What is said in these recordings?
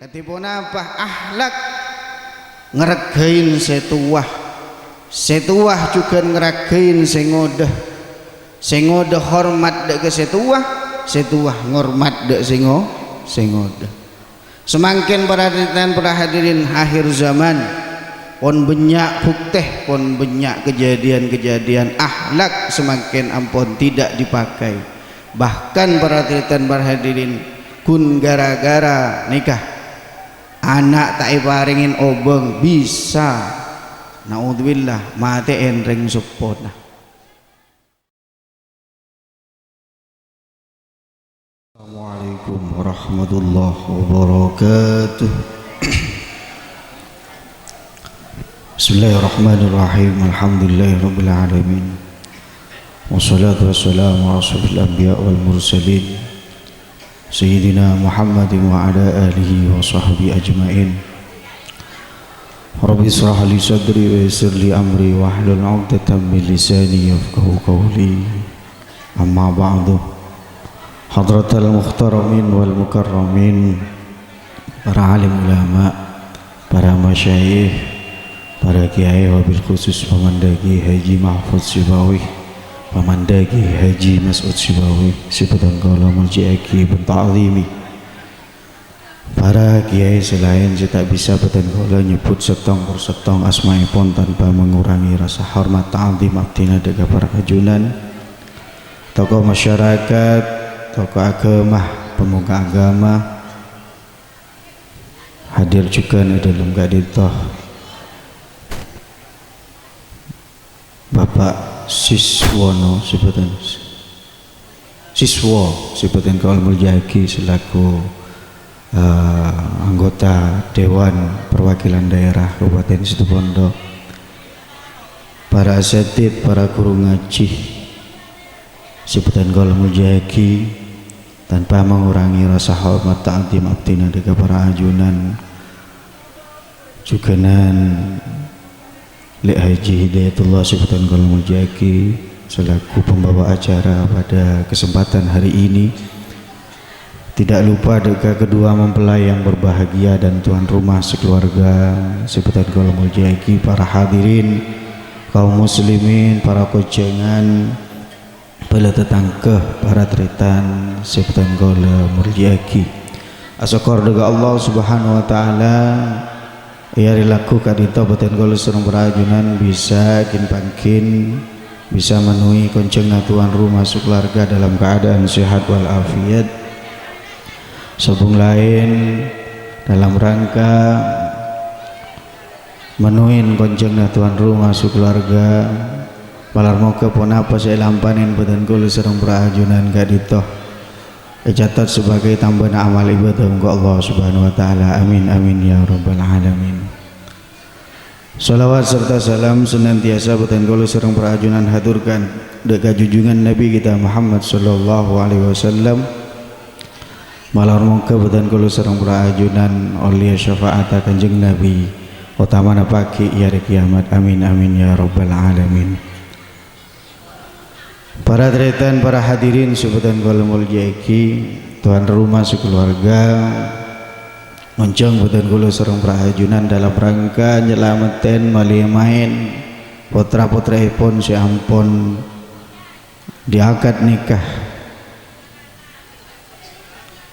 Ketipun apa? Ahlak ngeregain setuah, setuah juga ngeregain sengodah, sengodah hormat dek ke setuah, setuah ngormat dek sengodah. Semakin para hadirin akhir zaman pon banyak bukteh, pon banyak kejadian-kejadian ahlak semakin ampun tidak dipakai. Bahkan para hadirin kun gara-gara nikah anak tak iparingin obeng bisa naudzubillah mati enreng supona. Assalamualaikum warahmatullahi wabarakatuh. Bismillahirrahmanirrahim. Alhamdulillahirabbil alamin. Wassalatu wassalamu ala asyrofil anbiya wal mursalin Sayyidina Muhammadin wa ala alihi wa sahbihi ajmain. Rabbi israh li sadri wa yassir li amri wa hlul 'uqdatam min lisani yafqahu qawli. Amma ba'du. Hadratal muhtaramin wal mukarramin, para alim ulama, para masyayikh, para kiai, wabil khusus pemandagi Haji Mahfudz Syibawih, pemandagi Haji Mas'ud Syibawih, sifatan kaula mulji'aki benta'zimi, para kiai selain saya tak bisa beten kaula nyebut setong persetong asma'ipun tanpa mengurangi rasa hormat ta'zim abdina dega para kajunan, tokoh masyarakat, tokoh agama, pemuka agama, hadir juga dalam gaditoh Bapak Siswono sebutan Siswo sebutan kaul muljaki selaku anggota Dewan Perwakilan Daerah Kabupaten Situbondo, para asatid, para guru ngaji sebutan kaul muljaki tanpa mengurangi rasa hormat ta'zim abdina dega para ajunan juganan Lek Haji Hidayatullah sebutan kaul muljaki selaku pembawa acara pada kesempatan hari ini. Tidak lupa dega kedua mempelai yang berbahagia dan tuan rumah sekeluarga sebutan kaul muljaki, para hadirin kaum muslimin, para kocengan, bala tetangkeh, para tretan sebutan kaul muljaki. Asyukur dega Allah Subhanahu wa taala ya rilaku kadito beten kaula sareng perajunan bisa kin bisa menuhi konceng tuan rumah sekeluarga dalam keadaan sehat walafiat. Sabung lain dalam rangka menuhin konceng tuan rumah sekeluarga balar moga pun apa saya lampanin beten kaula sareng perajunan kadito catat sebagai tambahan amal ibadah untuk Allah Subhanahu wa taala. Amin amin ya rabbal alamin. Salawat serta salam senantiasa beten kaula sareng perajunan haturkan deka junjungan Nabi kita Muhammad sallallahu alaihi wasallam. Malar moga beten kaula sareng perajunan oleh syafaat Kanjeng Nabi utamana pagi hari kiamat. Amin amin ya rabbal alamin. Para tretan, para hadirin sebutan kaula muljaki, tuan rumah sekeluarga, moncong beten kula sareng prahajunan dalam rangka nyelamaten malih main putra-putraipun si ampun diakad nikah.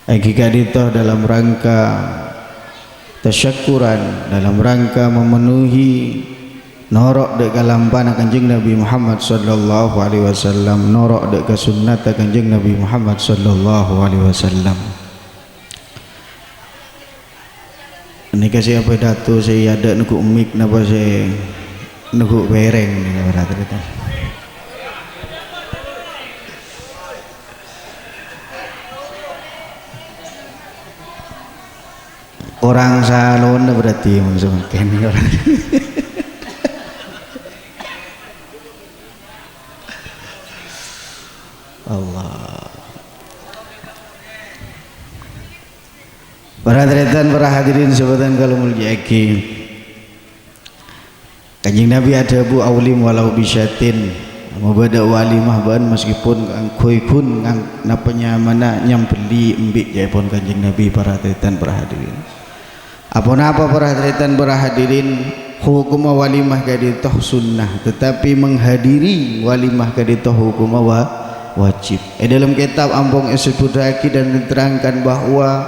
Agi kadito dalam rangka tasyakuran, dalam rangka memenuhi norok dek kalampana Kanjeng Nabi Muhammad sallallahu alaihi wasallam, norok dek sunnat Kanjeng Nabi Muhammad sallallahu alaihi wasallam. Ini kasih apa datu saya ada nukuk mik napa saya nukuk bereng ni berarti itu. Orang salon berarti maksudnya orang. Allah. Para tretan, para hadirin sebutan kaula muljaki, Kanjeng Nabi ada bu aulim walau bisyatin mubada walimah ban meskipun koikun napanya mana nyambeli embik jaipun Kanjeng Nabi. Para tretan, para hadirin Apa para hadirin hukum walimah kaditoh sunnah, tetapi menghadiri walimah kaditoh hukum wajib. Dalam kitab Ampong Esebudaki dan diterangkan bahwa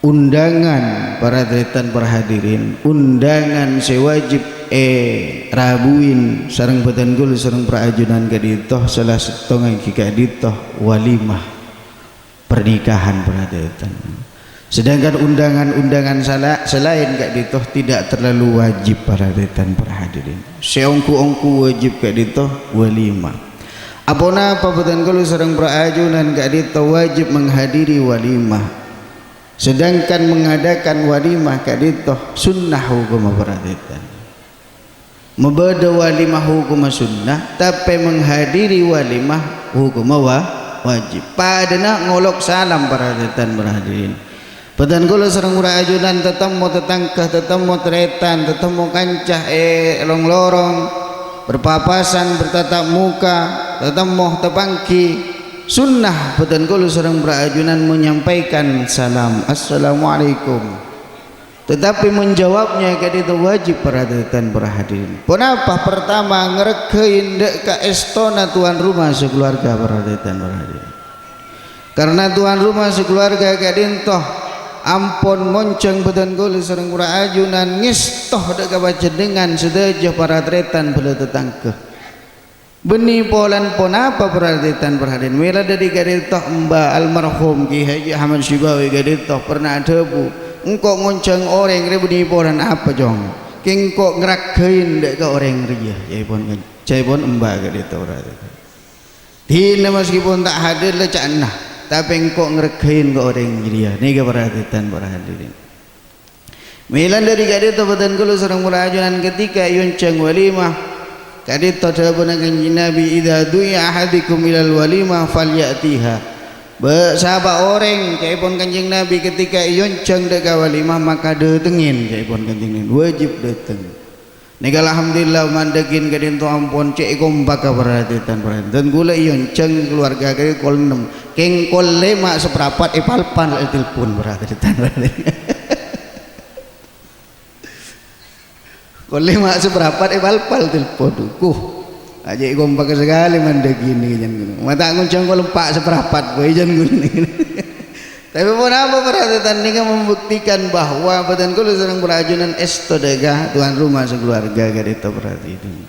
undangan para hadirin, undangan sewajib rabuin sareng batanggul sareng praajunan kaditoh salah setengah kaditoh walimah pernikahan para hadirin. Sedangkan undangan-undangan selain kaditoh tidak terlalu wajib para hadirin. Seongku-ongku wajib kaditoh walimah. Apa batanggul sareng praajunan kaditoh wajib menghadiri walimah. Sedangkan mengadakan walimah kaditoh sunnah hukum para hadirin. Membeda walimah hukum sunnah, tapi menghadiri walimah hukum wajib. Padana ngolok salam para hadirin. Badan kula sareng ajunan tetemu tetangkah, tetemu tretan, tetemu kancah lorong-lorong, berpapasan, bertatap muka, tetemu tepangki. Sunnah badan kula sareng ajunan menyampaikan salam assalamualaikum. Tetapi menjawabnya kaditu wajib perhatian hadirin. Kenapa? Pertama ngeregein dek ka estona tuan rumah sekeluarga perhatian hadirin. Karena tuan rumah sekeluarga kadintoh ampun monceng badan gol sareng ajunan ngistoh dek baca dengan sedejah para tretan bela tetangga. Beni polan pon apa perhatian hadirin. Mila dari kadintoh Mbak almarhum Ki Haji Ahmad Syibawi kadintoh pernah debu. Engkau monceng orang beni polan apa jong? Kengkok ngerakein dek ka orang ria. Jaipun Mbak kadintoh perhatian. Dina meskipun tak hadir lecak nah. Tapi engkau ngeregain ke orang jiria. Ini perhatian para hadirin. Milan dari kadito badan kulu sareng murajunan ketika yunceng walimah. Kadito dawuh kanjeng Nabi idza du'a ahadikum ilal walimah falyatiha. Sahabat orang kaipun kanjeng Nabi ketika yunceng dek walimah maka datengin kaipun kanjeng Nabi wajib dateng. Nika alhamdulillah mandegin kadinto ampun cek kompak perhatian dan gula yonceng keluarga ke kol 6 keng kol 5 seperapat ipalpan telepon perhatian kol 5 seperapat ipalpal telepon aja kompak sekali mandegin ini mata ngonceng kol 4 seperapat gue jan tapi pun apa perhatian ini membuktikan bahwa badan kulo sedang berajunan esto dega tuan rumah sekeluarga kadito perhatian.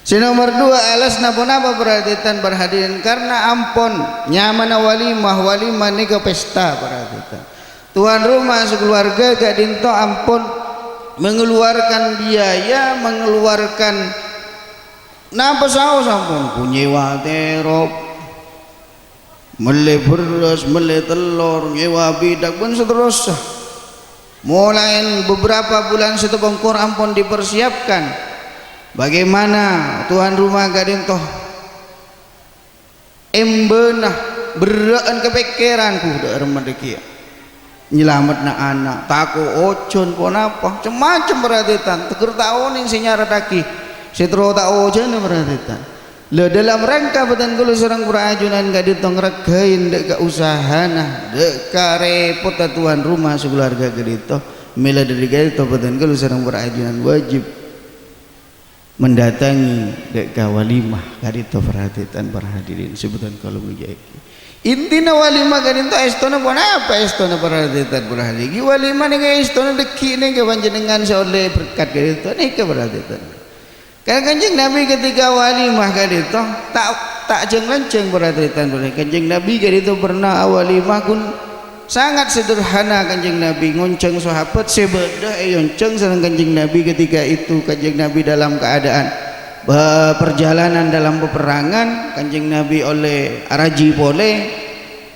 Si nomor 2 alasna pun apa perhatian berhadirin karena ampun nyaman walimah nika pesta perhatian. Tuan rumah sekeluarga kadinto ampun mengeluarkan biaya mengeluarkan napa saos ampun kunyewa terop mele beras, mele telur, nyewa bidak pun seterusnya. Mulai beberapa bulan setelah Quran pun dipersiapkan. Bagaimana tuan rumah kadintoh embenah beraan kepikiranku dak remedeki. Nyelametna anak, taku ocon pun apa, macam perhatian. Tegur taonin sinyara daki, setro tak ocon perhatian. Le dalam rangka badan kulo sareng ajunan kadito ngregain dek ka usahana dek ka repot tuan rumah sekeluarga kadito mila dari kadito badan kulo sareng ajunan wajib mendatangi dek ka walimah kadito perhatian para hadirin sebutan kalau mujaki intina walimah kadito estona pun apa estona perhatian para hadirin walimah ning estona deki ning panjenengan oleh berkat kadito nika perhatian. Karena kanjeng Nabi ketika walimah kadito tak jeng-lenceng perhatian kanjeng Nabi kadito pernah walimah kun sangat sederhana kanjeng Nabi ngonceng sahabat sebedah yonceng sareng kanjeng Nabi ketika itu kanjeng Nabi dalam keadaan perjalanan dalam peperangan kanjeng Nabi oleh araji boleh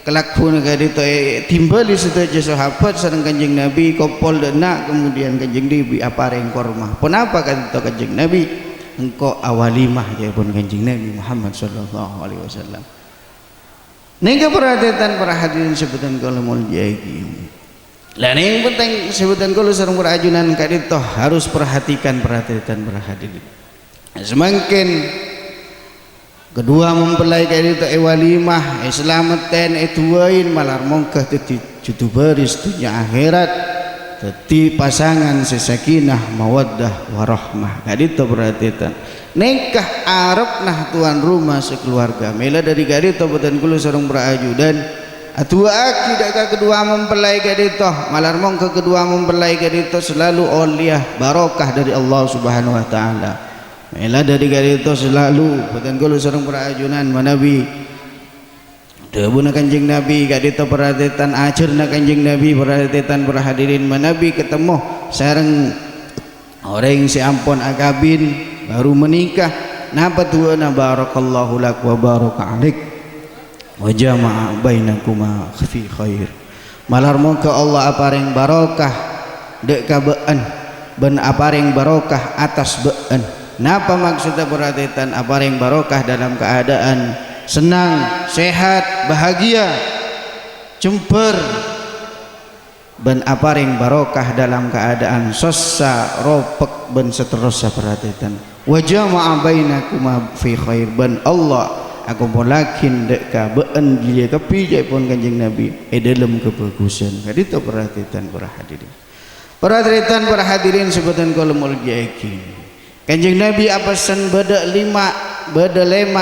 kelakun kadito timbali sedaya sahabat sareng kanjeng Nabi kopol denak kemudian kanjeng Nabi apareng kormah kenapa kadito kanjeng Nabi engkau awalimah ya pun kanjeng Nabi Muhammad sallallahu alaihi wasallam. Nika perhatian para hadirin sebutan kalau mau diaki. Lah yang penting sebutan kalau sareng ajunan kadito harus perhatikan perhatian para hadirin. Semakin kedua mempelai kadito walimah selametan tuain malar mongkah teti jutu baris dunia akhirat Teti pasangan sesakinah mawaddah warahmah. Kadito perhatian. Nikah Arab nah tuan rumah sekeluarga. Mela dari kadito betan kulo sareng berajudan. Atua aki dak kedua mempelai kadito. Malarmong ke kedua mempelai kadito selalu oliah barokah dari Allah Subhanahu wa taala. Mela dari kadito selalu betan kulo sareng berajunan manabi Debuna Kanjeng Nabi kadito perhatian ajarna Kanjeng Nabi perhatian berhadirin manabi ketemu sareng orang si ampun akabin baru menikah napa tuana barakallahu lak wa baraka alaik wa jama'a bainakuma fi khair malar moga Allah apareng barokah dek kabeen ben apareng barokah atas been napa maksudnya perhatian apareng barokah dalam keadaan senang, sehat, bahagia, jemper ben aparing barokah dalam keadaan sosa, ropek ben seterusnya perhatian wa jama'a bainakuma fi khair ben Allah aku molakin dek ka been dia kepi pun Kanjeng Nabi dalam kebagusan kadito perhatian perhatian sebutan kolomul jaikin Kanjeng Nabi apasan beda lima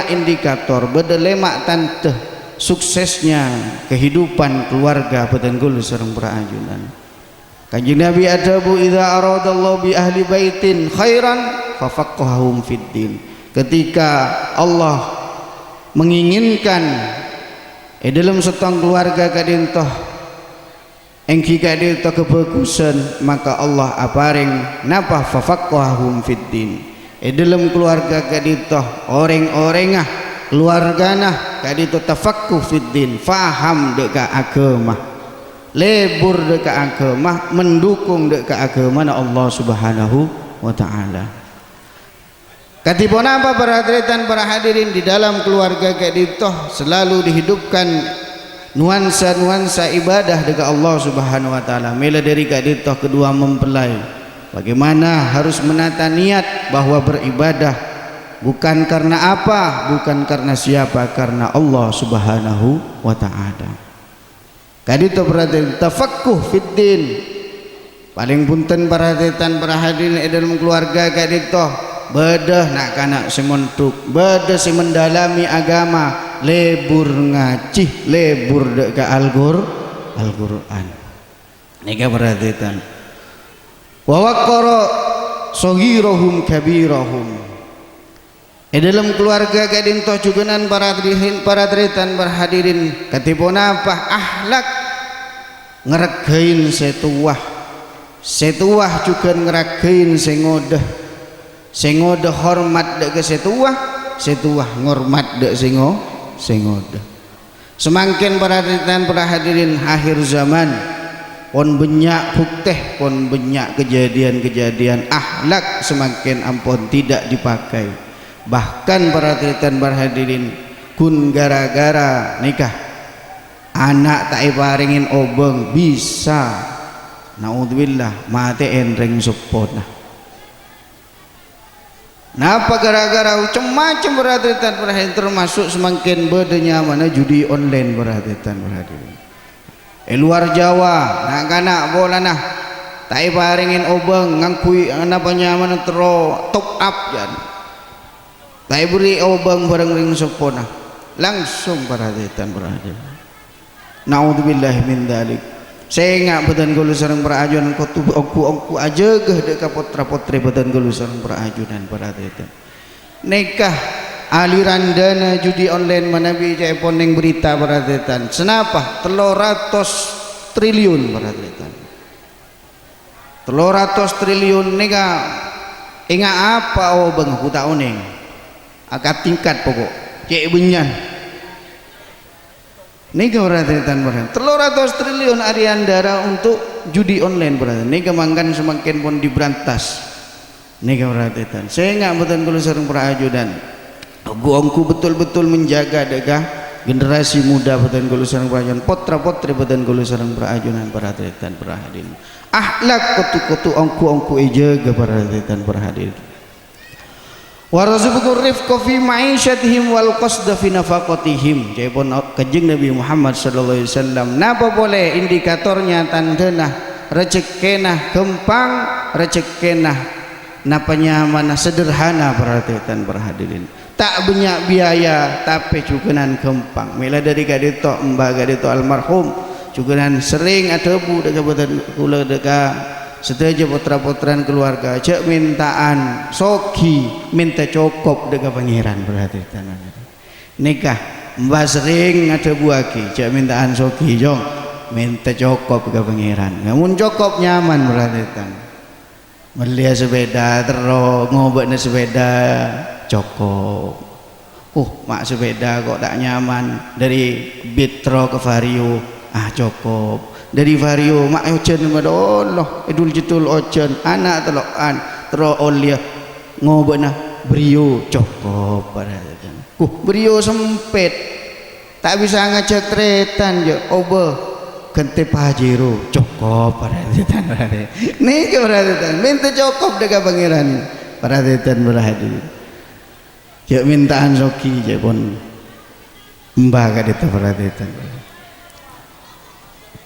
indikator beda lima tante suksesnya kehidupan keluarga betanggul sareng berajunan. Kanjeng Nabi adabu idza aradallahu bi ahli baitin khairan fafaqahum fid din. Ketika Allah menginginkan dalam setong keluarga kadintoh engki kadintoh kebagusan maka Allah aparing napa fafaqahum fid din. Dalam keluarga kadito orang-orangah keluargana kadito tafaqquh fiddin faham deka agama lebur deka agama mendukung deka agama na Allah Subhanahu wa taala. Katipun apa para hadirin di dalam keluarga kadito selalu dihidupkan nuansa-nuansa ibadah deka Allah Subhanahu wa taala. Mela dari kadito kedua mempelai bagaimana harus menata niat bahwa beribadah bukan karena apa, bukan karena siapa, karena Allah Subhanahu wa taala. Kadito perhatian tafaqquh fiddin. Paling punten perhatian para hadirin dalam keluarga kadito bedah nak kanak semontuk, bedah semendalami agama, lebur ngacih, lebur dek ke Al-Qur'an. Nika perhatian wa waqqara saghirahum kabirahum. Dalam keluarga kadintoh jugenan para hadirin berhadirin katipun apa akhlak ngeregain setuah juga ngeregain sengodah hormat dek ke setuah ngormat dek sengodah. Semakin para hadirin akhir zaman pon banyak bukteh, pon banyak kejadian-kejadian akhlak semakin ampun tidak dipakai. Bahkan perhatian berhadirin kun gara-gara nikah anak tak iparingin obeng bisa naudzubillah mati enreng suppona. Napa gara-gara macam-macam perhatian termasuk semakin bedanya mana judi online perhatian luar Jawa nak kanak bola nah tak paringin obeng ngangkui apa nyaman tero top up jan tak beri obeng bareng ring sepona langsung perhatian naudzubillah min dalik saya ingat betan gulu sareng perajunan kotu aku aja geh dek putra-putri betan gulu sareng perajunan perhatian nikah aliran dana judi online manabi jaipon yang berita perhatian senapa 300 triliun perhatian 300 triliun nega ingat apa oh bang aku tak oneng akad tingkat pokok cek benyan nega perhatian 300 triliun arian dara untuk judi online perhatian nega mangkan semakin pun diberantas nega perhatian saya ingat betul kalau sareng perajudan Aku betul-betul menjaga dega generasi muda betan gulu sareng perajunan potra-potri betan gulu sareng perajunan perhatian perhadirin akhlak kutu-kutu angku jaga perhatian perhadirin warzuqur rifqa fi ma'isyatihim wal qasda fi nafaqatihim jaipun Kanjeng Nabi Muhammad sallallahu alaihi wasallam napa boleh indikatornya tandana rezekenah gempang, rezekenah napa nyaman sederhana perhatian berhadirin. Tak banyak biaya tapi cukunan gempang. Mila dari kadito mbak kadito almarhum cukunan sering ada bu dekat badan kula dekat seteja putra-putran keluarga cek mintaan soki minta cukup dekat pangeran perhatian. Nikah mbak sering ada bu aki cek mintaan soki jong minta cukup ke pangeran. Namun cukup nyaman perhatian. Melihat sepeda terus ngobeknya sepeda cukup. Mak sepeda kok tak nyaman dari Bitro ke Vario cukup. Dari Vario mak ojen madollah idul jitul ojen anak telokan terus olia ngobeknya Brio cukup perhatian. Brio sempit tak bisa ngajak tretan je obe kente pajero cukup perhatian. Nih perhatian minta cukup dekat pangeran perhatian berhadirin. Cek mintaan soki je pun mbak kadita perhatian.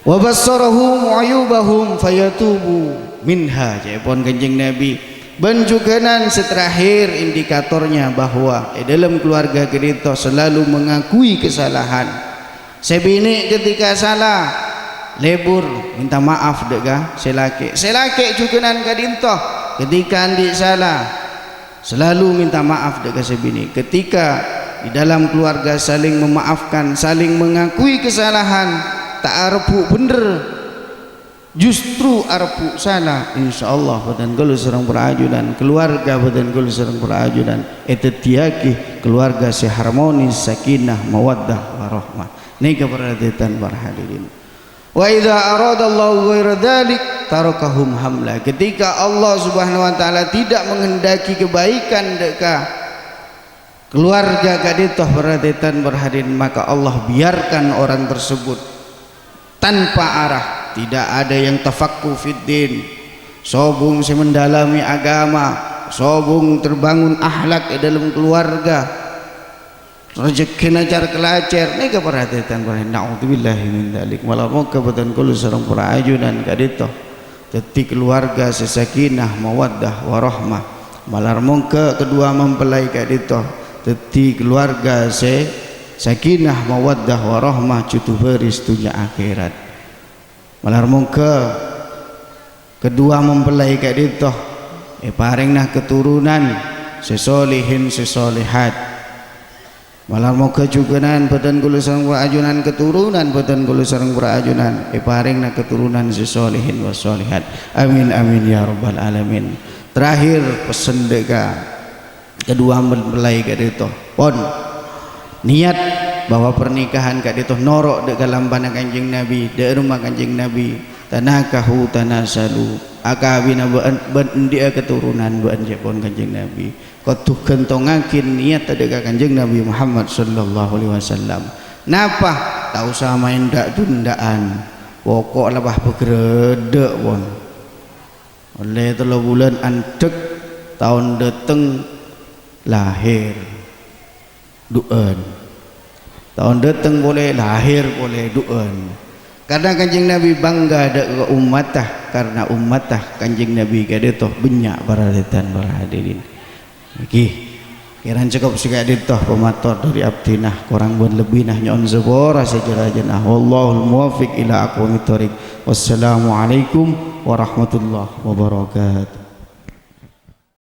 Wa bassarahum ayubahum fayatubu minha je pun Kanjeng Nabi benjukanan seterakhir indikatornya bahwa dalam keluarga kita selalu mengakui kesalahan. Sebini ketika salah lebur minta maaf dega selake cukunan kadinto ketika andi salah selalu minta maaf dega sebini. Ketika di dalam keluarga saling memaafkan, saling mengakui kesalahan, tak arpu bener justru arpu salah, insyaallah badan kula sareng perajunan keluarga badan kula sareng perajunan eta tiaki keluarga seharmonis sakinah mawaddah warahmah. Ini keperhatian para hadirin. Wa idza aradallahu ghaira dzalik tarakahum hamla. Ketika Allah Subhanahu wa taala tidak menghendaki kebaikan dekat keluarga kaditoh perhatian berhadirin, maka Allah biarkan orang tersebut tanpa arah, tidak ada yang tafaqquh fiddin, sobung mendalami agama, sobung terbangun akhlak di dalam keluarga, rezeki najar kelacer. Ini keperhatian berhadirin. Na'udzubillahi min dzalik. Malah moga badan kula sareng para ajunan kadito teti keluarga sesakinah mawaddah warahmah. Malah moga kedua mempelai kadito teti keluarga sakinah mawaddah warahmah cutu beris dunia akhirat. Malah moga kedua mempelai kadito paringna keturunan sesolihin sesolihat. Malah moga juganan badan kula sareng ajunan keturunan badan kula sareng ajunan paringna keturunan sesolihin wasolihat. Amin amin ya rabbal alamin. Terakhir pesen deka kedua mempelai kadito pon niat bahwa pernikahan kadito norok dek lambana Kanjeng Nabi de rumah Kanjeng Nabi tanakahu tanasalu akabina ben dia keturunan ben japon Kanjeng Nabi kotuh kentongakin niat deka Kanjeng Nabi Muhammad sallallahu alaihi wasallam. Napa tak usah main dak tundaan pokok lebah begredek pon oleh 3 bulan antek tahun dateng lahir duan tahun dateng boleh lahir boleh duan. Karena Kanjeng Nabi bangga dengan ummatah, karena ummatah Kanjeng Nabi kadetoh banyak baraletan barahadirin. Oke, kiran cukup sekaditoh pemator dari abdinah kurang buat lebih nah nyon zebora sejarah wallahul muwaffiq ila aqwamit thoriq. Wassalamualaikum warahmatullahi wabarakatuh.